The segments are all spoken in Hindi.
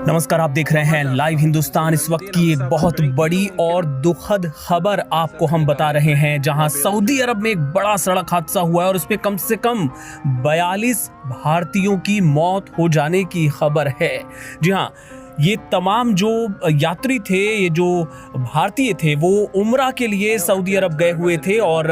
नमस्कार, आप देख रहे हैं लाइव हिंदुस्तान। इस वक्त की एक बहुत बड़ी और दुखद खबर आपको हम बता रहे हैं, जहां सऊदी अरब में एक बड़ा सड़क हादसा हुआ है और इसमें कम से कम 42 भारतीयों की मौत हो जाने की खबर है। जी हां, ये तमाम जो यात्री थे, ये जो भारतीय थे, वो उम्रा के लिए सऊदी अरब गए हुए थे और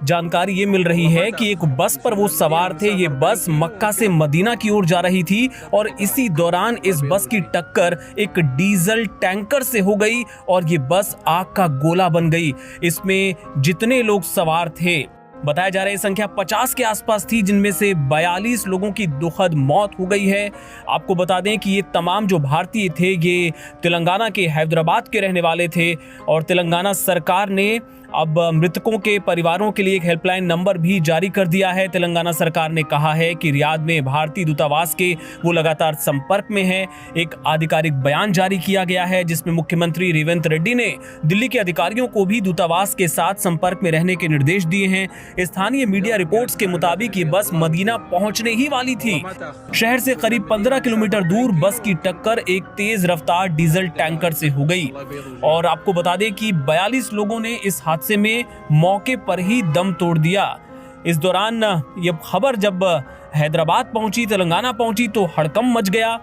जानकारी ये मिल रही है कि एक बस पर वो सवार थे। ये बस मक्का से मदीना की ओर जा रही थी और इसी दौरान इस बस की टक्कर एक डीजल टैंकर से हो गई और ये बस आग का गोला बन गई। इसमें जितने लोग सवार थे, बताया जा रहा है संख्या 50 के आसपास थी, जिनमें से 42 लोगों की दुखद मौत हो गई है। आपको बता दें कि ये तमाम जो भारतीय थे, ये तेलंगाना के हैदराबाद के रहने वाले थे और तेलंगाना सरकार ने अब मृतकों के परिवारों के लिए एक हेल्पलाइन नंबर भी जारी कर दिया है। तेलंगाना सरकार ने कहा है कि रियाद में भारतीय दूतावास के वो लगातार संपर्क में है। एक आधिकारिक बयान जारी किया गया है जिसमें मुख्यमंत्री रेवंत रेड्डी ने दिल्ली के अधिकारियों को भी दूतावास के साथ संपर्क में रहने के निर्देश दिए हैं। स्थानीय मीडिया रिपोर्ट्स के मुताबिक ये बस मदीना पहुंचने ही वाली थी। शहर से करीब 15 किलोमीटर दूर बस की टक्कर एक तेज रफ्तार डीजल टैंकर से हो गई और आपको बता दें कि 42 लोगों ने इस हादसे में मौके पर ही दम तोड़ दिया। इस दौरान ये खबर जब हैदराबाद पहुंची, तेलंगाना पहुंची, तो हड़कंप मच गया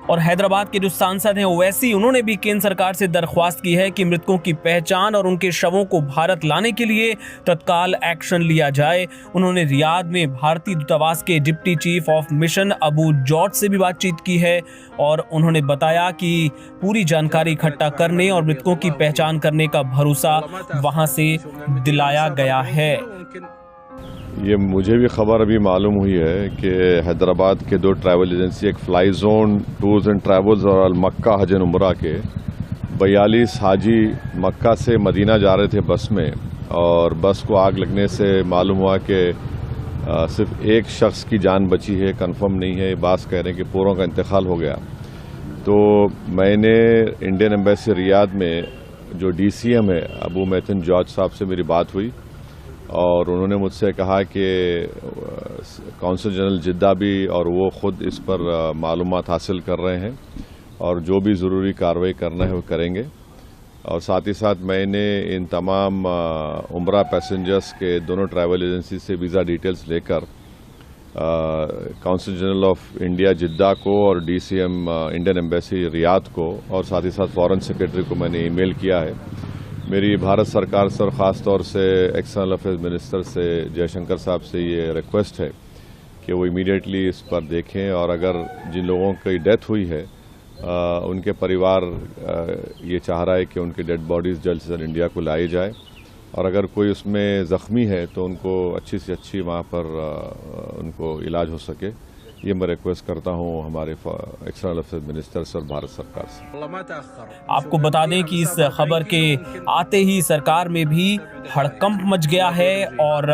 और हैदराबाद के जो सांसद हैं ओवैसी, उन्होंने भी केंद्र सरकार से दरख्वास्त की है कि मृतकों की पहचान और उनके शवों को भारत लाने के लिए तत्काल एक्शन लिया जाए। उन्होंने रियाद में भारतीय दूतावास के deputy chief of mission Abu George से भी बातचीत की है और उन्होंने बताया कि पूरी जानकारी इकट्ठा करने और मृतकों की पहचान करने का भरोसा वहां से दिलाया गया है। ये मुझे भी खबर अभी मालूम हुई है कि हैदराबाद के 2 ट्रैवल एजेंसी, एक fly zone tours and travels और अल मक्का हज एंड उम्रा के 42 हाजी मक्का से मदीना जा रहे थे बस में और बस को आग लगने से मालूम हुआ कि सिर्फ एक शख्स की जान बची है। कंफर्म नहीं है, बात कह रहे हैं कि पूरों का इंतकाल हो गया। तो मैंने इंडियन एम्बेसी रियाद में जो DCM है अबू मैथन जॉर्ज साहब से मेरी बात हुई और उन्होंने मुझसे कहा कि कौंसल जनरल जिद्दा भी और वो ख़ुद इस पर मालूमात हासिल कर रहे हैं और जो भी ज़रूरी कार्रवाई करना है वो करेंगे। और साथ ही साथ मैंने इन तमाम उम्रा पैसेंजर्स के दोनों ट्रैवल एजेंसी से वीज़ा डिटेल्स लेकर कौंसल जनरल ऑफ इंडिया जिद्दा को और DCM इंडियन एम्बेसी रियाद को और साथ ही साथ फॉरेन सेक्रेटरी को मैंने ईमेल किया है। मेरी भारत सरकार से और ख़ास तौर से एक्सटर्नल अफेयर्स मिनिस्टर से जयशंकर साहब से ये रिक्वेस्ट है कि वो इमीडिएटली इस पर देखें और अगर जिन लोगों की डेथ हुई है उनके परिवार ये चाह रहा है कि उनकी डेड बॉडीज़ जल्द से जल्द इंडिया को लाई जाए और अगर कोई उसमें ज़ख्मी है तो उनको अच्छी से अच्छी वहाँ पर उनको इलाज हो सके। ये मैं रिक्वेस्ट करता हूँ हमारे एक्सटर्नल अफेयर्स मिनिस्टर से और भारत सरकार से। आपको बता दें कि इस खबर के आते ही सरकार में भी हड़कंप मच गया है और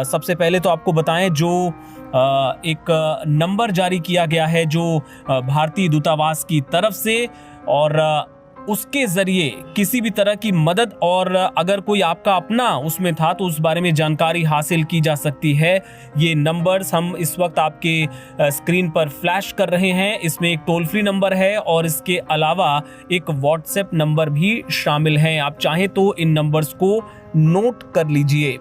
सबसे पहले तो आपको बताएं, जो एक नंबर जारी किया गया है जो भारतीय दूतावास की तरफ से, और उसके जरिए किसी भी तरह की मदद और अगर कोई आपका अपना उसमें था तो उस बारे में जानकारी हासिल की जा सकती है। ये नंबर्स हम इस वक्त आपके स्क्रीन पर फ्लैश कर रहे हैं। इसमें एक टोल फ्री नंबर है और इसके अलावा एक व्हाट्सएप नंबर भी शामिल है। आप चाहें तो इन नंबर्स को नोट कर लीजिए।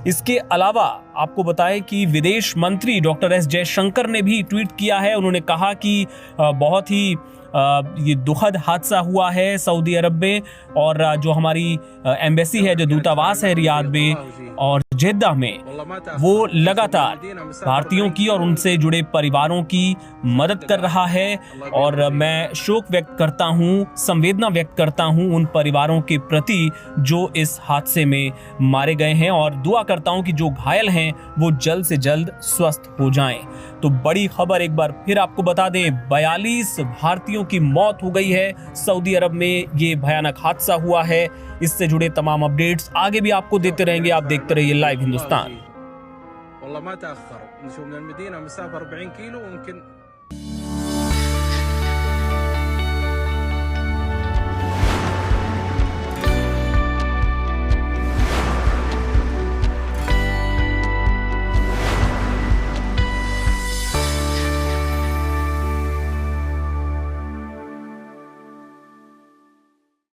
इसके अलावा आपको बताएं कि विदेश मंत्री डॉक्टर एस जयशंकर ने भी ट्वीट किया है। उन्होंने कहा कि बहुत ही ये दुखद हादसा हुआ है सऊदी अरब में और जो हमारी एम्बेसी है, जो दूतावास है रियाद में और जेद्दा में, वो लगातार भारतीयों की और उनसे जुड़े परिवारों की मदद कर रहा है और मैं शोक व्यक्त करता हूँ, संवेदना व्यक्त करता हूँ उन परिवारों के प्रति जो इस हादसे में मारे गए हैं और दुआ करता हूँ कि जो घायल हैं वो जल्द से जल्द स्वस्थ हो जाएं। तो बड़ी खबर एक बार फिर आपको बता दें, 42 भारतीयों की मौत हो गई है सऊदी अरब में। ये भयानक हादसा हुआ है। इससे जुड़े तमाम अपडेट्स आगे भी आपको देते रहेंगे। आप देखते रहिए लाइव हिंदुस्तान।